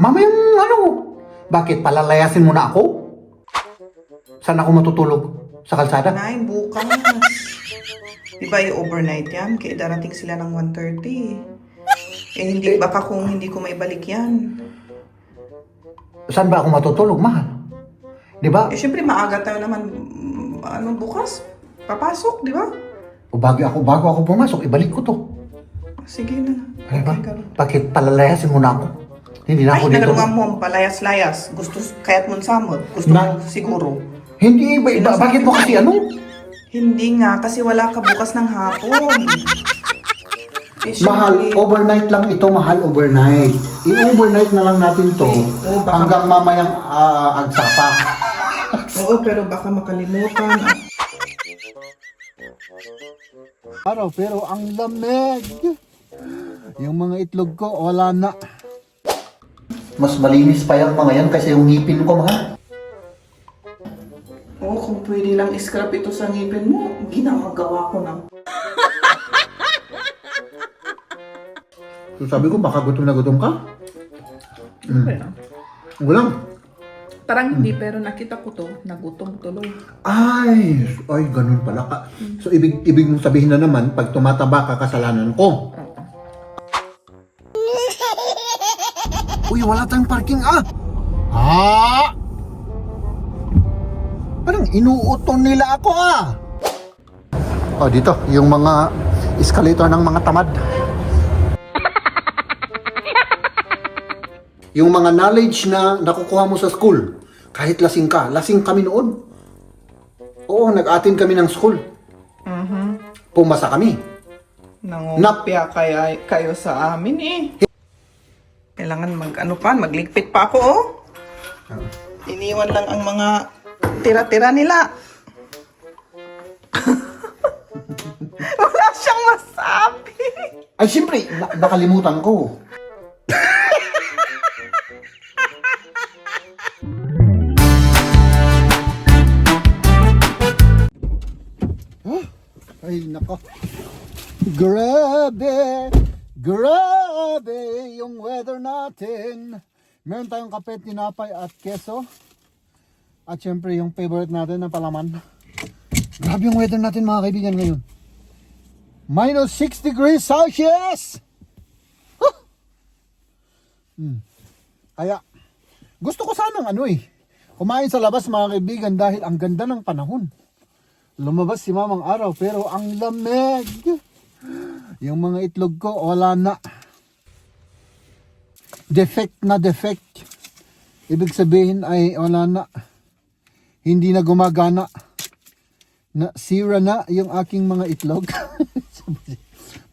Mamayang ano? Bakit palalayasin mo na ako? Saan ako matutulog? Sa kalsada? Nay, bukas. Di ba overnight yan? Kaya darating sila ng 1:30. Eh, hindi, baka kung hindi ko maibalik yan. Saan ba ako matutulog, mahal? Di ba? Eh, syempre, maaga tayo naman, bukas. Papasok, di ba? O bago ako pumasok, ibalik ko to. Sige na. Ano ba? Okay ka ba? Bakit palalayasin mo na ako? Hindi na Ay, ako dito. nagalungan mo, palayas-layas. Gusto, kaya't mo samot. Gusto Na- mo siguro. Hindi, bakit mo kasi ano? Hindi nga, kasi wala ka bukas ng hapon. Eh, Mahal, syempre, overnight lang ito, mahal, overnight. I-overnight na lang natin to baka- hanggang mamayang agsapa. Oo, pero baka makalimutan. Araw, pero ang lamig. Yung mga itlog ko, wala na. Mas malinis pa yung mga yan kasi yung ngipin ko, mahal. Oo, kung pwede lang scrap ito sa ngipin mo, ginagawa ko na. So sabi ko, baka gutom na gutom ka? Gulang. Parang hindi, pero nakita ko to, nagutom tuloy. Ay, ganun pala ka. So ibig mong sabihin na naman, pag tumataba ka, kasalanan ko. Uy, wala tayong parking Parang inuuton nila ako Oh, dito, yung mga escalator ng mga tamad. Yung mga knowledge na nakukuha mo sa school, kahit lasing ka, lasing kami noon. Oo, nag-attend kami ng school. Pumasa kami. Nangungopia kayo sa amin eh. Kailangan magligpit pa ako oh. Iniwan lang ang mga tira-tira nila. Wala siyang masabi. Ay, siyempre, nakalimutan ko. Ay, nako. Grabe yung weather natin. Meron tayong kape, tinapay at keso. At syempre yung favorite natin na palaman. Grabe yung weather natin mga kaibigan ngayon. Minus 6 degrees Celsius! Kaya, gusto ko sanang kumain sa labas mga kaibigan dahil ang ganda ng panahon. Lumabas si Mamang Araw pero ang lamig. Yung mga itlog ko wala na. Defect. Ibig sabihin ay wala na. Hindi na gumagana. Sira na yung aking mga itlog.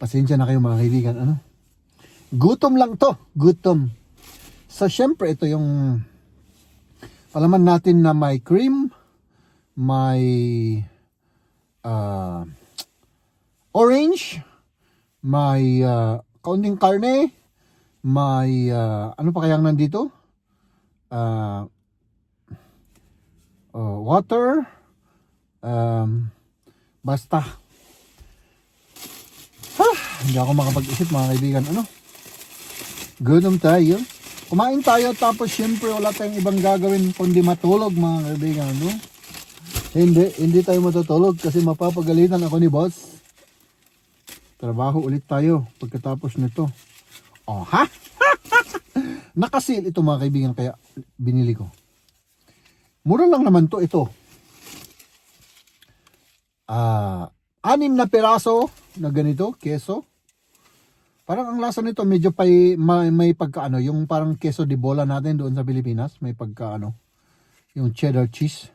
Pasensya na kayo mga kaibigan. Gutom lang to. Gutom. So syempre ito yung palaman natin na may cream, may orange, may kaunting karne, may ano pa kayang nandito? Water, basta. Hindi ako makapag-isip mga kaibigan. Gutom tayo. Kumain tayo tapos syempre wala tayong ibang gagawin kundi matulog mga kaibigan. Hindi tayo matutulog kasi mapapagalitan ako ni boss. Trabaho ulit tayo pagkatapos nito. Nakasil ito mga kaibigan kaya binili ko. Mura lang naman ito. 6 na piraso na ganito, keso. Parang ang lasa nito medyo may pagka yung parang keso de bola natin doon sa Pilipinas, may pagka yung cheddar cheese.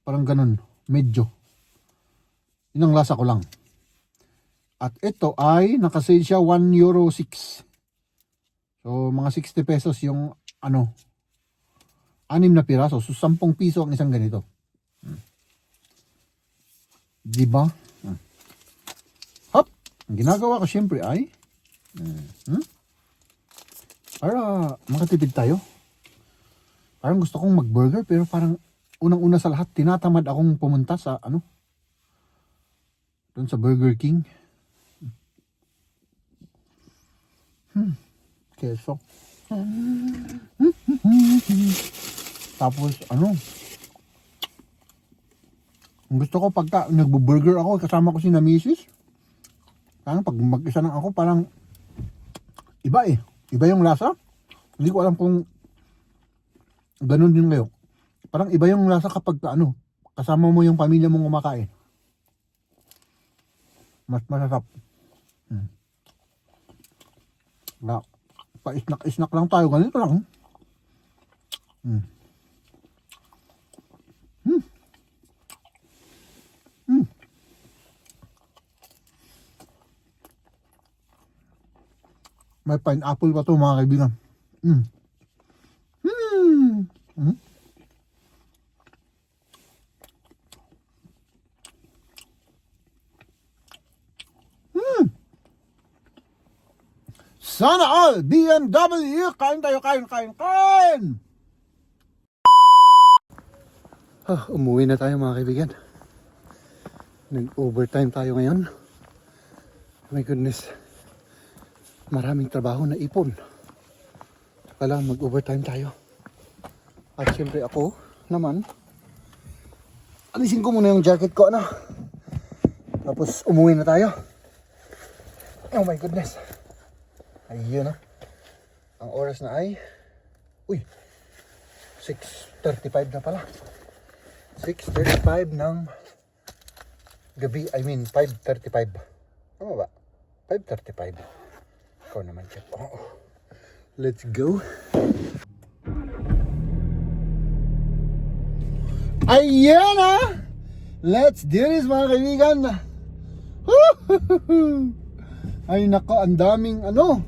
Parang ganun, medyo. Yun ang lasa ko lang. At ito ay nakasale siya €1.06. So mga 60 pesos yung 6 na piraso. So 10 piso ang isang ganito. Diba? Hop! Ang ginagawa ko syempre ay para makatipid tayo. Parang gusto kong mag-burger pero parang unang-una sa lahat, tinatamad akong pumunta sa doon sa Burger King. Keso. Tapos ano, gusto ko pagka nagbo-burger ako, kasama ko si na misis. Parang pag mag-isa lang ako, parang iba eh. Iba yung lasa. Hindi ko alam kung ganun din kayo. Parang iba yung lasa kapag ano, kasama mo yung pamilya mong kumakain. Mas masasap. Na, pa-snack lang tayo. Ganito lang. May pineapple pa to mga kaibigan. Sana all BMW! Kain tayo, kain! Umuwi na tayo mga kaibigan. Nag-overtime tayo ngayon. My goodness. Maraming trabaho na ipon. Kailangan mag-overtime tayo. At syempre ako naman, alisin ko muna yung jacket ko, ano. Tapos umuwi na tayo. Oh my goodness. Ayun na. Ang oras na ay 6:35 na pala. 6:35 ng gabi. I mean 5:35. Tama ba? 5:35. Ikaw naman siya. Let's go. Ayan na! Let's do this mga kaibigan. Ay nako, ang daming ano.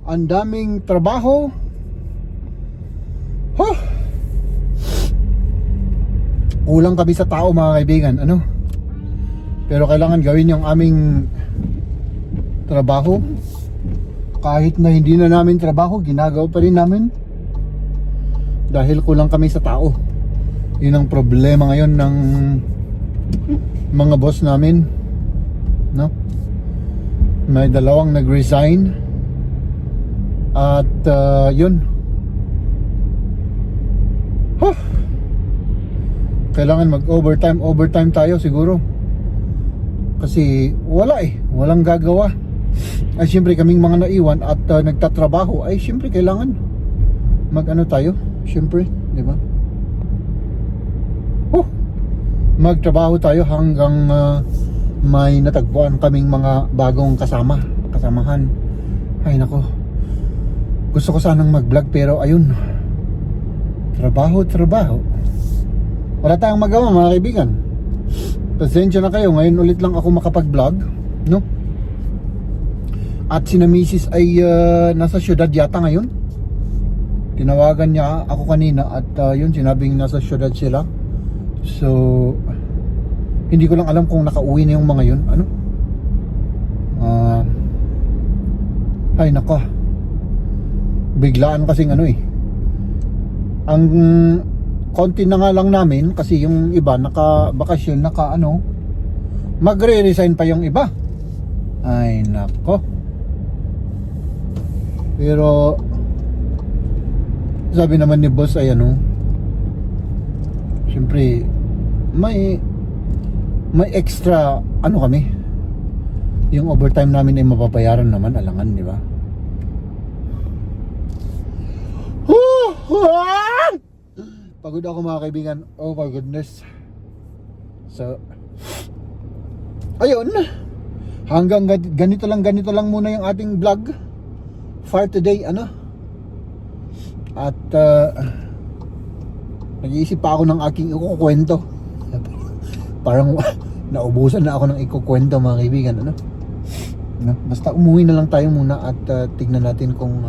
Ang daming trabaho. Kulang kami sa tao mga kaibigan, ano? Pero kailangan gawin yung aming trabaho. Kahit na hindi na namin trabaho, ginagawa pa rin namin. Dahil kulang kami sa tao. Yun ang problema ngayon ng mga boss namin, no? May dalawang nag-resign. At yun. Kailangan mag-overtime tayo siguro. Kasi walang gagawa. Ay siyempre kaming mga naiwan at nagtatrabaho, ay siyempre kailangan mag-ano tayo, siyempre, di ba? Magtrabaho tayo hanggang may natagpuan kaming mga bagong kasamahan. Ay nako. Gusto ko sanang mag-vlog pero ayun. Trabaho. Wala tayong magawa mga kaibigan. Pasensya na kayo, ngayon ulit lang ako makapag-vlog, no? At si na misis ay nasa syudad yata ngayon. Tinawagan niya ako kanina at yun, sinabing nasa syudad sila. So hindi ko lang alam kung nakauwi na yung mga yun, ano? Ay nako. Biglaan kasing ano eh. Ang konti na nga lang namin kasi yung iba naka-bakasyon, magre-resign pa yung iba. Ay nako. Pero sabi naman ni boss ay ano, siyempre may extra ano kami, yung overtime namin ay mapapayaran naman, alangan, di ba? Pagod ako mga kaibigan. Oh my goodness. So ayun, hanggang ganito lang muna yung ating vlog for today, ano. At nag-iisip pa ako ng aking ikukwento. Parang naubusan na ako ng ikukwento mga kaibigan, ano. Basta umuwi na lang tayo muna at tignan natin kung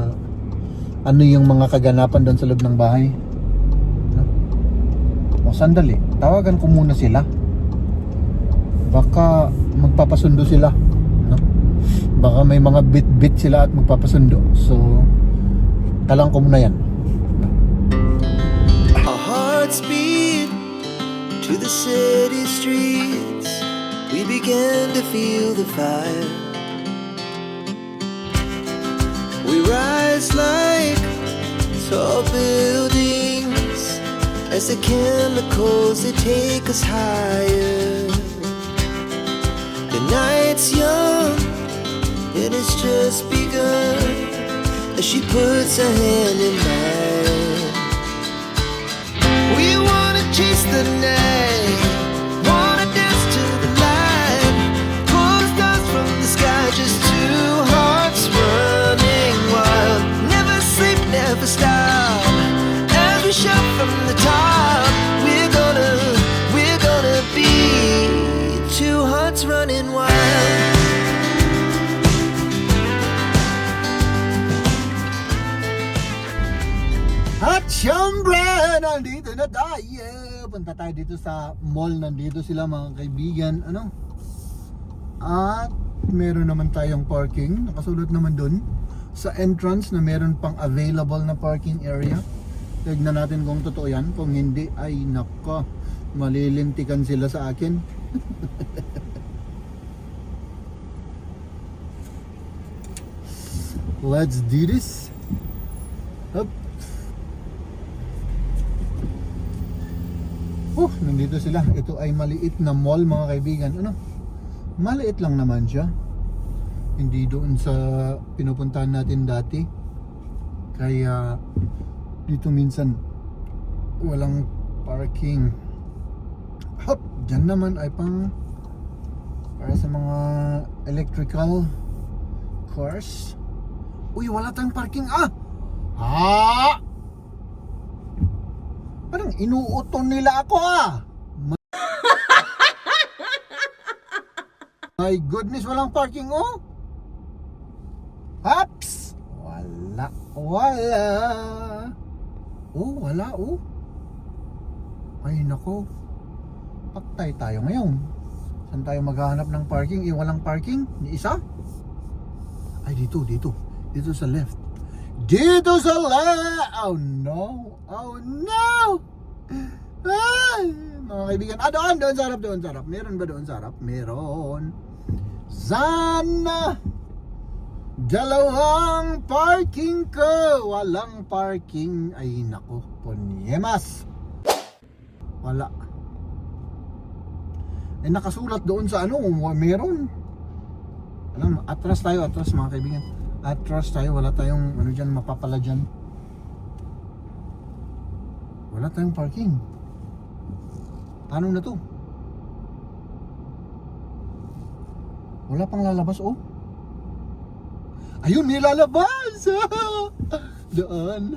ano yung mga kaganapan doon sa loob ng bahay. O sandali, tawagan ko muna sila. Baka magpapasundo sila, no? Baka may mga bit sila at magpapasundo. So talang ko muna yan. Our hearts beat to the city streets. We began to feel the fire. We rise like tall buildings. There's the chemicals that take us higher. The night's young and it's just begun as she puts her hand in mine. We wanna chase the night, wanna dance to the light, pull the stars from the sky, just two hearts running wild. Never sleep, never stop, as we shout from the top. We're gonna be two hearts running wild. At syempre, nandito na tayo. Punta tayo dito sa mall. Nandito sila mga kaibigan. Ano? At meron naman tayong parking. Nakasulat naman dun sa entrance na meron pang available na parking area. Tignan natin kung totoo yan. Kung hindi, ay nako, malilintikan sila sa akin. Let's do this. Up. Nandito sila. Ito ay maliit na mall mga kaibigan. Ano? Maliit lang naman siya. Hindi doon sa pinupuntahan natin dati. Kaya dito minsan walang parking. Hop! Diyan naman ay pang para sa mga electrical cars. Uy, wala tayong parking. Ha? Parang inuuton nila ako My goodness, walang parking Haps! Wala. Wala Ay nako. Patay tayo ngayon. Saan tayo maghahanap ng parking? Walang parking? Ni isa? Ay dito sa left. Dito sa left! Oh no! Ay, mga kaibigan, doon sa harap. Meron ba doon sa harap? Meron. Sana dalawang parking ko. Walang parking. Ay nako, ponyemas. Wala. Nakasulat doon sa meron. Atras mga kaibigan. Atras tayo, wala tayong dyan, mapapala dyan. Wala tayong parking. Paano na to? Wala pang lalabas Ayun, may lalabas! Doon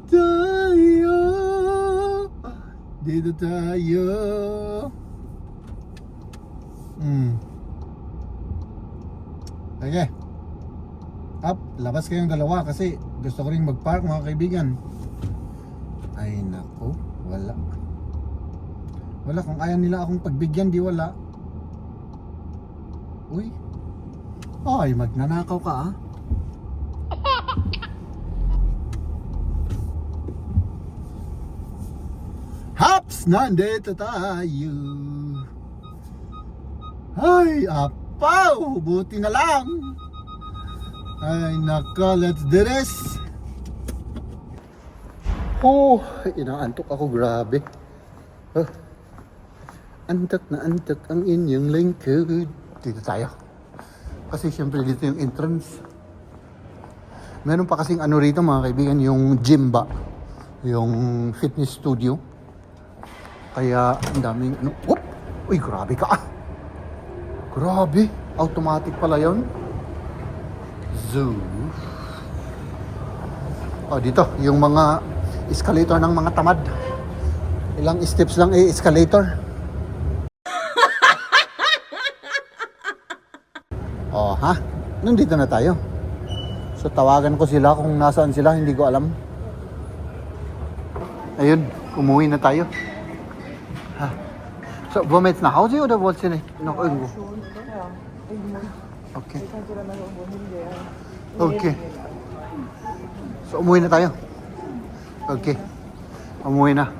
tayo. Dito tayo. Okay. Up, labas kayong dalawa kasi gusto ko rin mag-park mga kaibigan. Ay nako, wala. Kung ayaw nila akong pagbigyan, di wala. Uy. Ay, magnanakaw ka Haps, nandito tayo. Ay, apaw, buti na lang. Ay nako, let's do this. Inaantok ako, grabe. Antok na antok ang inyong lingkod. Dito tayo. Kasi syempre dito yung entrance. Meron pa kasing rito mga kaibigan, yung gym ba? Yung fitness studio. Kaya ang daming Uy, grabe ka Grabe, automatic pala yun. Zoo. Dito, yung mga escalator ng mga tamad. Ilang steps lang escalator. Nandito na tayo. So tawagan ko sila kung nasaan sila, hindi ko alam. Ayun, umuwi na tayo. Så hvor med naar huis of wordt ze nog irgendwo? Okay. Okay. So umuwi na tayo. Okay. Umuwi na.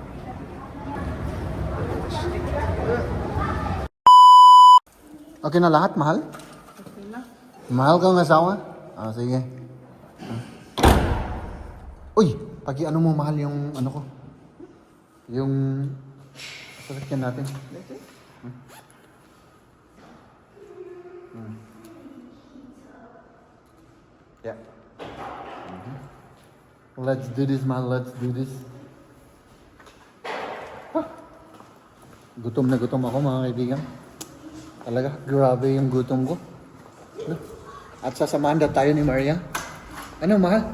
Okay na lahat, mahal? Okay na. Mahal kang asawa? Sige. Uy, paki ano mo mahal yung ano ko? Yung sasakyan natin. Yeah. Let's do this, man. Let's do this. Ah. Gutom na gutom ako, mga kaibigan. Talaga, grabe yung gutom ko. No? At sasamahan na tayo ni Maria. Ano, mahal?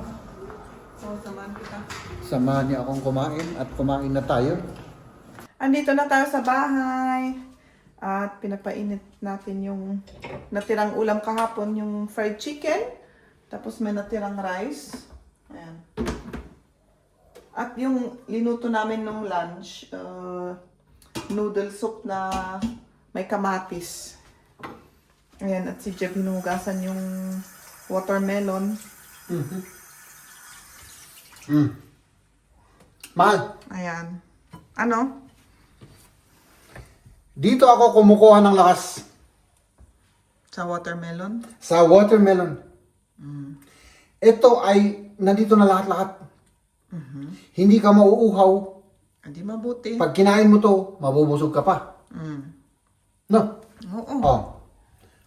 So, samahan kita. Samahan niya akong kumain at kumain na tayo. Andito na tayo sa bahay. At pinapainit natin yung natirang ulam kahapon, yung fried chicken. Tapos may natirang rice. Ayan. At yung linuto namin nung lunch, noodle soup na may kamatis. Ayan, at si Jeb hinugasan yung watermelon. Mahal, Ayan. Ano? dito ako kumukuha ng lakas Sa watermelon? sa watermelon. Ito ay nandito na lahat-lahat. Hindi ka mauuhaw. Hindi mabuti. Pag kinain mo to, mabubusog ka pa. No? Oo. Oh.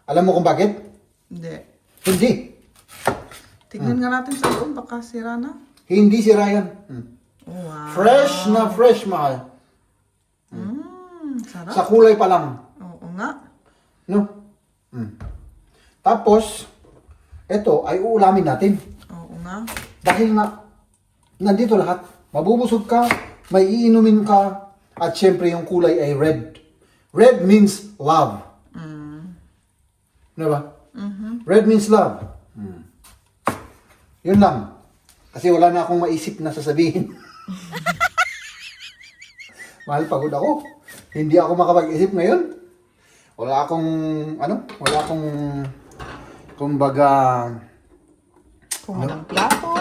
Alam mo kung bakit? Hindi. Hindi. Tignan nga natin sa loob, baka sira na. Hindi si Ryan. Wow. Fresh na fresh, mahal. Sarap. Sa kulay pa lang. Oo nga. No? Tapos, ito ay uulamin natin. Oo nga. Dahil nga, nandito lahat. Mabubusog ka, may iinumin ka, at syempre yung kulay ay red. Red means love. Ano ba? Red means love. Yun lang. Kasi wala na akong maisip na sasabihin. Mahal, pagod ako. Hindi ako makapag-isip ngayon. Wala akong, kumbaga, Kung anong plato,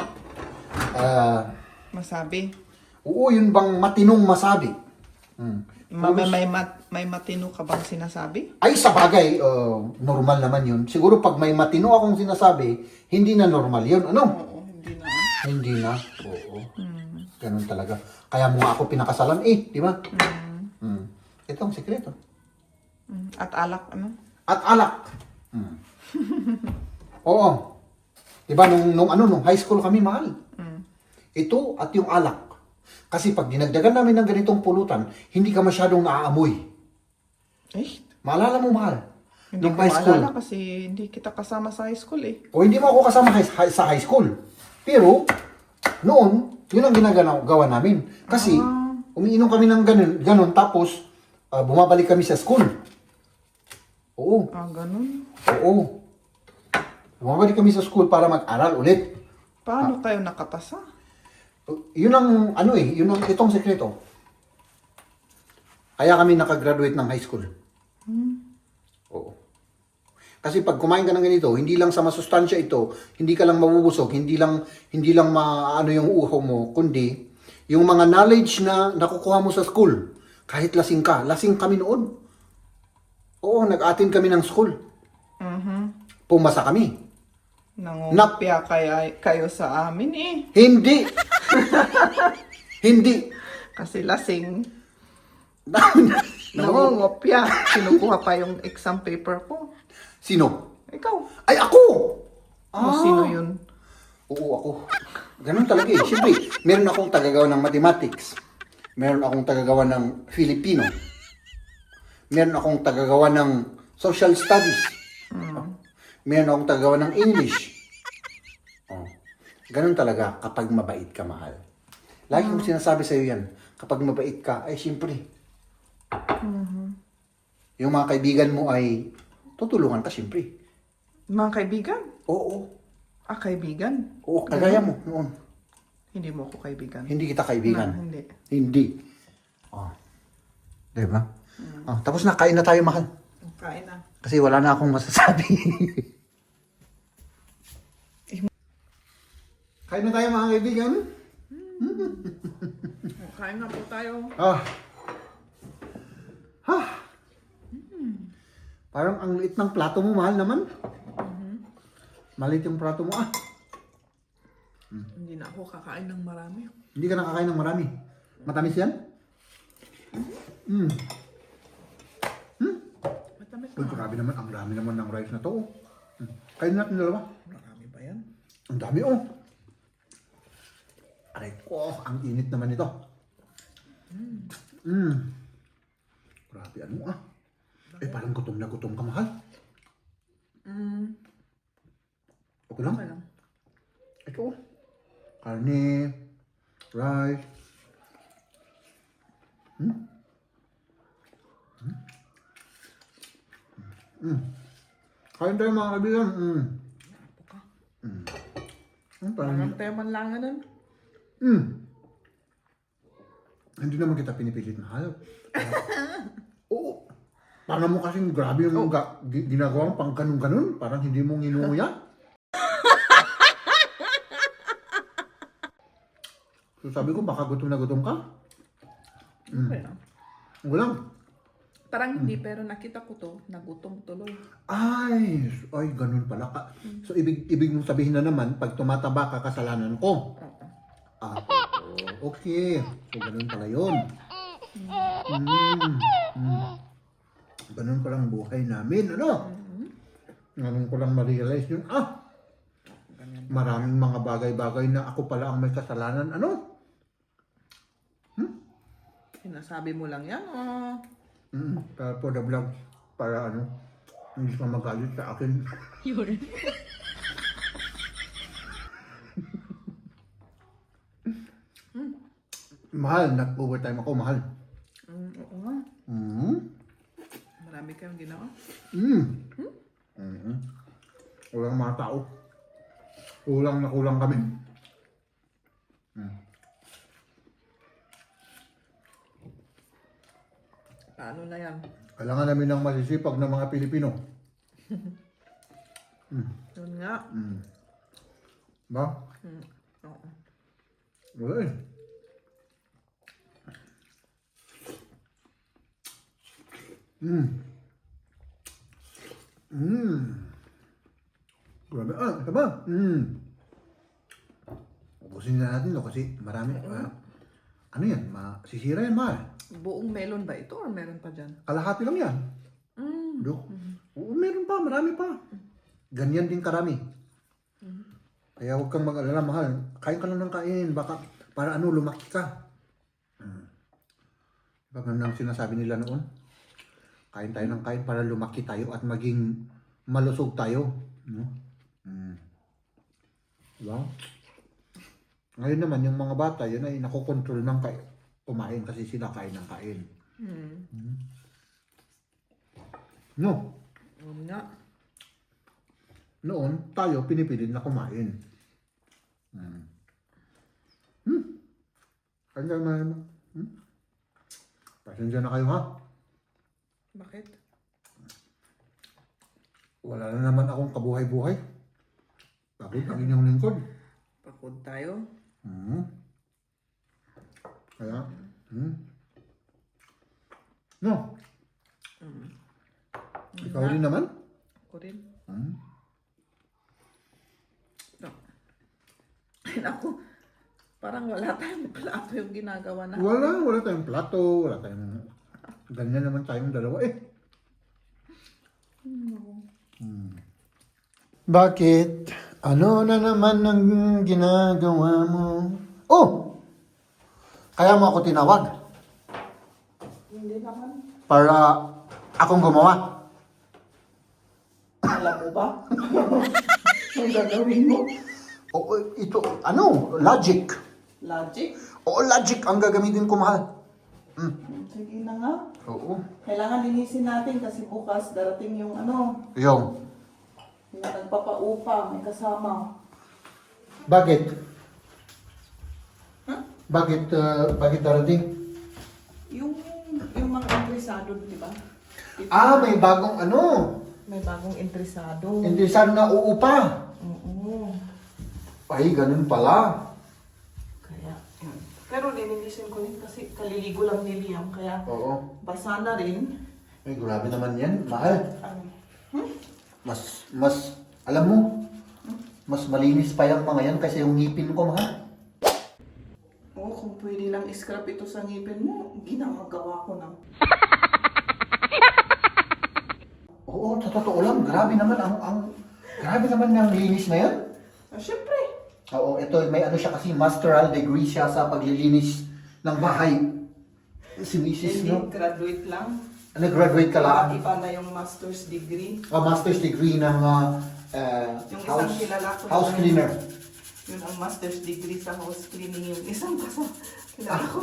masabi. oo, yun bang matinong masabi? May matino ka bang sinasabi? Ay, sa bagay, normal naman yun. Siguro pag may matino akong sinasabi, hindi na normal yun. Ano? Oo, hindi na. Hindi na. Oo. Ganun talaga. Kaya mo nga ako pinakasalan di ba? Ito ang sekreto. At alak, ano? At alak. Oo. Di ba, nung high school kami, mahal. Ito at yung alak. Kasi pag dinagdagan namin ng ganitong pulutan, hindi ka masyadong naaamoy. Eh, Maalala mo, mahal? hindi Nung ko high school. maalala kasi hindi kita kasama sa high school eh. O hindi mo ako kasama sa high school. Pero, noon, yun ang ginagawa namin. Kasi, umiinom kami ng ganun tapos, bumabalik kami sa school. Oo. Ganun. Oo. Bumabalik kami sa school para mag-aral ulit. Paano kayo nakapasa? Yun ang, itong sekreto. Kaya kami nakagraduate ng high school. Oo. Kasi pag kumain ka ng ganito, hindi lang sa masustansya ito, hindi ka lang mabubusog, hindi lang maano yung uhaw mo, kundi yung mga knowledge na nakukuha mo sa school. Kahit lasing ka, lasing kami noon. Oo, nag-attend kami ng school. Pumasa kami. Nangungopia kayo sa amin eh. Hindi. Hindi. Kasi lasing. Nangungopia. Kinukuha pa yung exam paper ko. Sino? Ikaw. Ay, ako! Sino yun? Oo, ako. Ganun talaga eh. Siyempre, meron akong tagagawa ng mathematics. Meron akong tagagawa ng Filipino. Meron akong tagagawa ng social studies. Meron akong tagagawa ng English. Ganun talaga kapag mabait ka, mahal. Lagi kong sinasabi sa'yo yan. Kapag mabait ka, ay siyempre. Yung mga kaibigan mo ay tutulungan ka, siyempre. Mga kaibigan? Oo. Kaibigan? Oo, kagaya mo noon. Hindi mo ako kaibigan. Hindi kita kaibigan. Hindi. Hindi. Diba? Tapos na, kain na tayo, mahal. Kain na. Kasi wala na akong masasabi. Kain na tayo, mga kaibigan. Kain na po tayo. Parang ang liit ng plato mo, mahal naman. Maliit yung plato mo, Hindi na ako kakain ng marami. Hindi ka nakakain ng marami. Matamis yan? Matamis Uy, grabe naman. Ang dami naman ng rice na to. Oh. Kain natin dalawa. Marami pa yan. Ang dami oh. Aray ko, ang init naman ito. Grabe ano ah. Eh parang gutom na gutom ka, mahal. Okay lang? Okay lang. Ito oh. Karne, rice. Kain tayo mga kaibigan. Parang Parang tayo man lang nun. hindi naman kita pinipilit, mahal. Oo. Parang mo kasing grabe yung ginagawa mo pang ganun-ganun. Parang hindi mo nginunguya. So sabi ko, baka gutom na gutom ka. Okay lang. Wala. Parang hindi, pero nakita ko to, nagutom tuloy. Ay, ganun pala ka. So ibig mong sabihin na naman, pag tumataba ka, kasalanan ko. Ah, okay. So ganun pala yun. Ganun palang buhay namin, ano? Ngayon ko lang ma-realize yun. Maraming mga bagay-bagay na ako pala ang may kasalanan, ano? Sinasabi mo lang yan, Para for the vlog, para ano, hindi ka magalit sa akin. Yun. Mahal, nag-overtime ako, mahal. Oo nga. Marami kayong ginawa. Walang mga tao. Kulang na kulang kami. Paano na yan? Kailangan namin ng masisipag na mga Pilipino. Yun nga. Ba? Oo. Wala eh. Grabe. Ito ba? Ubusin na natin to kasi marami. Ano yan? Masisira yan, mahal. Buong melon ba ito or meron pa dyan? Kalahati lang yan. Dok. Oo, meron pa. Marami pa. Ganyan din karami. Kaya huwag kang mag-alala, mahal. Kain ka lang ng kain. Baka, para ano, lumaki ka. Baka nang sinasabi nila noon. Kain tayo ng kain para lumaki tayo at maging malusog tayo. No? Diba? Ngayon naman, yung mga bata, yun ay nakokontrol ng kumain kasi sila kain ng kain. No? Yun nga. Noon, tayo pinipilit na kumain. Kanya naman. Pasensya na kayo, ha? Bakit? Wala na naman akong kabuhay-buhay. Bakit ang inyong lingkod? Pakod tayo. Kaya, no? Ikaw rin naman? Ako rin. No. Ay, naku. Parang wala tayong plato yung ginagawa na. Wala tayong plato, wala tayong... Ganyan naman tayong dalawa eh. Bakit? Ano na naman ang ginagawa mo? Oh! Kaya mo ako tinawag? Hindi naman. Para akong gumawa? Alam mo ba? Ang gagawin mo? Oo, ito, ano? Logic. Logic? Oo, logic ang gagamitin ko, mahal. Sige na nga. Oo. Kailangan linisin natin kasi bukas darating yung ano, Yung. yung nagpapaupa, may kasama. Bakit? Huh? Bakit darating? Yung mga interesado, di ba? May bagong ano. May bagong interesado. Hindi saan na uupa. Oo. Ay, ganun pala. Kaya, yun. Pero lininisin ko rin kasi kaliligo lang ni Liam, kaya Oo. basa na rin. Ay, grabe naman yan. Mahal. Ano? Alam mo, mas malinis pa yung mga yan kasi yung ngipin ko, mahal. Oo, kung pwede lang scrap ito sa ngipin mo, ginagawa ko na. Oo, sa totoo lang, grabe naman grabe naman yung linis na yan. Syempre. Oo, ito may ano siya kasi masteral degree siya sa paglilinis ng bahay. Si Mrs. Hindi, no? graduate lang. Nag-graduate ka lang. Iba na yung master's degree. Master's degree ng Yung isang kilala ko house naman, cleaner. Yun ang master's degree sa house cleaning. Yung isang pa sa kilala ko.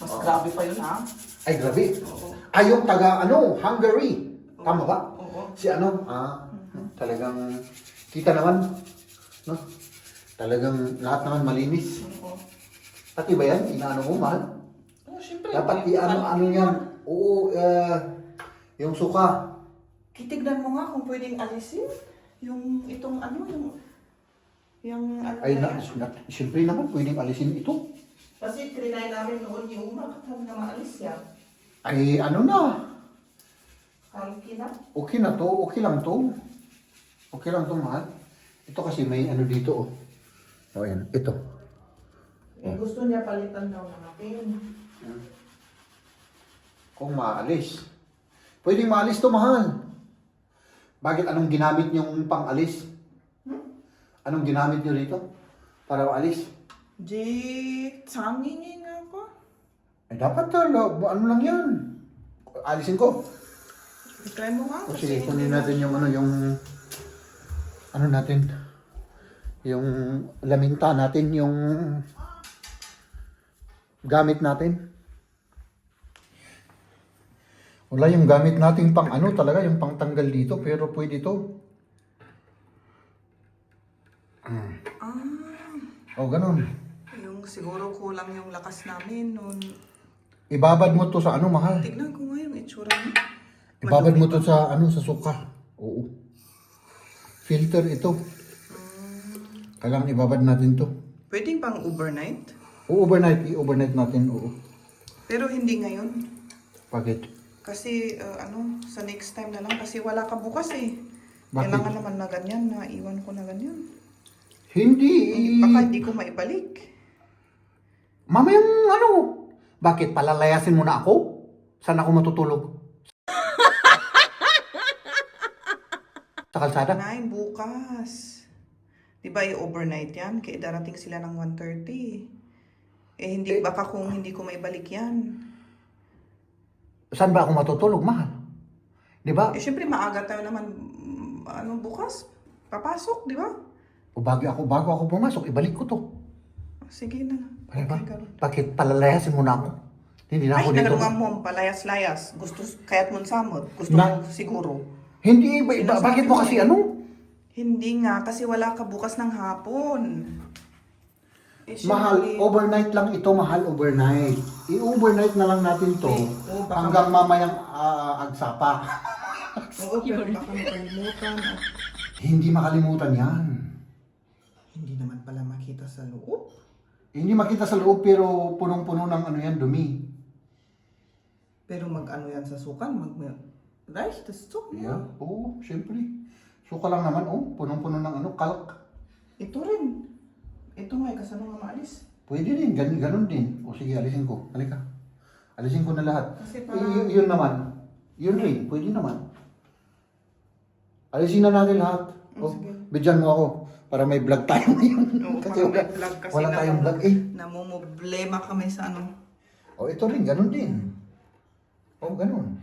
Mas grabe pa yun, ha? Ay, grabe. Oo. Ay, yung taga, Hungary. Tama ba? Oo. Si talagang, kita naman, no? Talagang lahat naman malinis. Oo. Pati ba yan? Inaano mo, mahal? Oh, syempre. Dapat ano yan. Oo, yung suka. Kitignan mo nga kung pwedeng alisin. Yung itong ano, yung ano Ay, na yan. siyempre naman, pwedeng alisin ito. Kasi trinay namin noon yung makatang na maalis yan. Ay, ano na. Kalki na. Okay na to, okay lang to. Okay lang to, mahal. Ito kasi may ano dito, oh. O, yan, ito. Eh, gusto niya palitan daw natin. Kung maalis. Pwedeng maalis to, mahal. Bakit anong ginamit niyong pang-alis? Anong ginamit niyo rito? Para maalis? Sangingin nga ako. Ay, dapat ano lang yan. Alisin ko. Try mo nga. O sige, kunin natin yung natin, yung laminta natin, yung gamit natin. Wala yung gamit natin pang talaga, yung pang tanggal dito, pero pwede to. O, ganun. Yung siguro kulang yung lakas namin noon. Ibabad mo to sa mahal. Tignan ko nga yung itsura mo. Ibabad mo to sa sa suka. Oo. Filter ito. Kailangan ibabad natin to. Pwedeng pang overnight? I-overnight natin, oo. Pero hindi ngayon. Bakit? Kasi sa next time na lang. Kasi wala ka bukas eh. Bakit? Kailangan naman na ganyan. Naiwan ko na ganyan. Hindi. Baka hindi ko maibalik. Mamayang bakit palalayasin mo na ako? Saan ako matutulog? Sa kalsada? Nay, bukas. Diba i-overnight yan? Kaya darating sila ng 1:30. Eh hindi, baka kung hindi ko maibalik yan. Saan ba ako matutulog, mahal? Di ba? Eh syempre maaga tayo naman, bukas? Papasok, di ba? O bago ako pumasok, ibalik ko to. Sige na. Di ba? ganun. Bakit palalayasin mo na ako? Hindi na Ay, ako dito. nagalungan mo, palayas-layas. Gusto, kaya't mo samot. Gusto Na- mo siguro. Hindi, Sinasabi bakit mo mo kasi eh. Hindi nga, kasi wala ka bukas ng hapon. Eh, Mahal, syempre- overnight lang ito, mahal, overnight. I-overnight na lang natin to Oo, baka- hanggang mamayang agsapa. Oo, pero baka makalimutan. Hindi makalimutan yan. Hindi naman pala makita sa loob. Hindi makita sa loob pero punong-puno ng dumi. Pero yan sa sukan, rice, tas soup. Yeah, oo, syempre. Suka lang naman, punong-puno ng kalk. Ito rin. Ito nga, kasama nga maalis. Pwede din, ganun din. O sige, alisin ko. Halika. Alisin ko na lahat. Kasi parang- Yun naman. Yun rin, pwede naman. Alisin na natin lahat. Sige. Bidyan mo ako para may vlog tayo ngayon. Oo, Kasi para may vlog kasi wala tayong vlog eh. Namumblema kami sa Ito rin, ganun din. Ganun.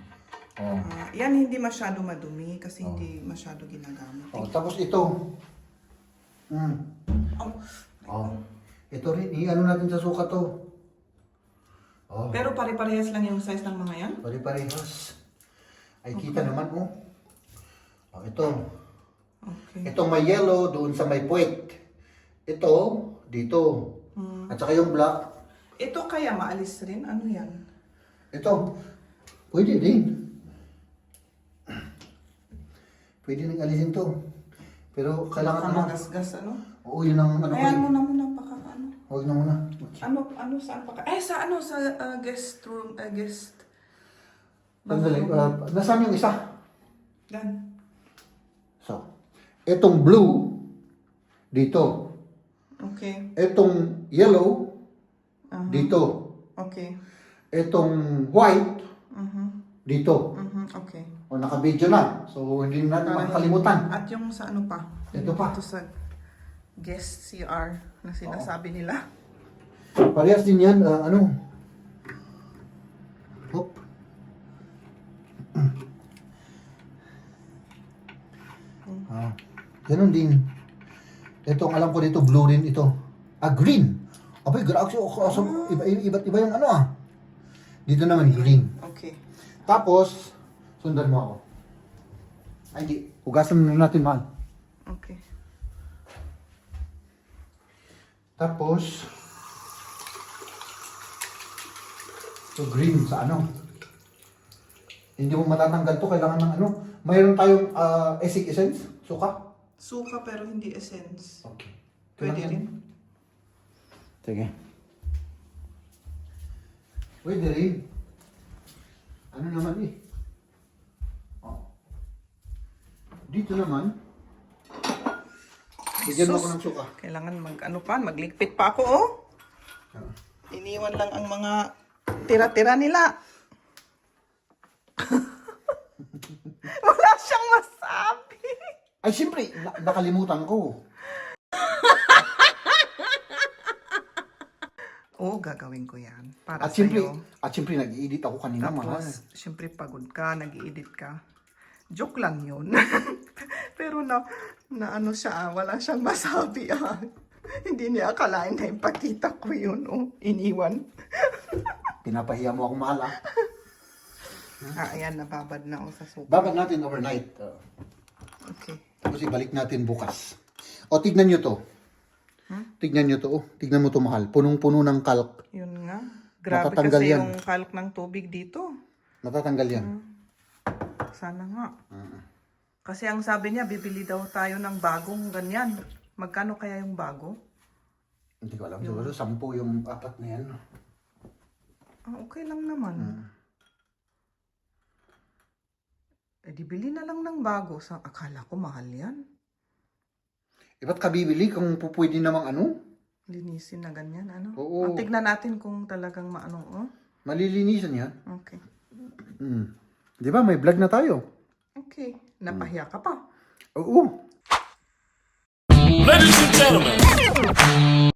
yan hindi masyado madumi kasi hindi masyado ginagamit. Tapos ito. Ito rin, natin sa suka to. Pero pare-parehas lang yung size ng mga yan? Pare-parehas. Ay, kita naman, ito. Okay. Ito may yellow doon sa may puwet. Ito, dito. At saka yung black. Ito kaya maalis rin? Ano yan? Ito, pwede din. Pwede nang alisin to. Pero kailangan Magasgas, Oo, yun ang Ayan mo na muna, baka Huwag na muna. saan pa sa guest room, guest... Sandali, nasaan yung isa? Yan. So, itong blue, dito. Okay. Itong yellow, dito. Okay. Itong white, dito. Okay. O naka-video na. So, hindi natin makakalimutan. At yung sa ano pa? Ito pa. Ito sa guest CR na sinasabi nila. Parehas din yan, ano. Hop. Ganun din. Itong alam ko dito, blue rin ito. Green. Abay, grabe. Iba't iba yung ano Dito naman green. Okay. Tapos, sundan mo ako. Ay, hindi. Hugasan muna natin, mahal. Okay. Tapos, ito green sa ano. Hindi mo matatanggal to. Kailangan ng ano. Mayroon tayong Essig Essence. Suka. Suka pero hindi essence. Okay. Pwede rin. Sige. Pwede rin. Ano naman Dito naman. Bigyan mo Sus. ko ng suka. Kailangan magligpit pa ako, oh. Iniwan lang ang mga tira-tira nila. Wala siyang masabi. Ay, siyempre, nakalimutan ko. Oo, gagawin ko yan. Para At siyempre, sa'yo. nag-i-edit ako kanina, mahal. Tapos, siyempre pagod ka, nag-i-edit ka. Joke lang yun. Pero na ano siya, wala siyang masabi. Hindi niya akalain na ipakita ko yun. Oh, iniwan. Pinapahiya mo ako, mahal, Ayan, nababad na ako sa suka. Babad natin overnight. Okay. Tapos ibalik natin bukas. O, tignan nyo to. Tignan nyo to. Tignan mo to, mahal. Punong-puno ng kalk. Yun nga. Grabe Matatanggal kasi yan. yung kalk ng tubig dito. Natatanggal yan. Sana nga. Kasi ang sabi niya, bibili daw tayo ng bagong ganyan. Magkano kaya yung bago? Hindi ko alam. Siguro 10 yung 4 na yan. Okay lang naman. Eh, di bili na lang ng bago. Akala ko mahal yan. Ba't ka bibili kung pwede namang ano? Linisin na ganyan, ano? Oo. Tignan natin kung talagang maano, oh. Malilinisan yan. Okay. Di ba? May vlog na tayo. Okay. Napahiya ka pa. Oo. Ladies and gentlemen,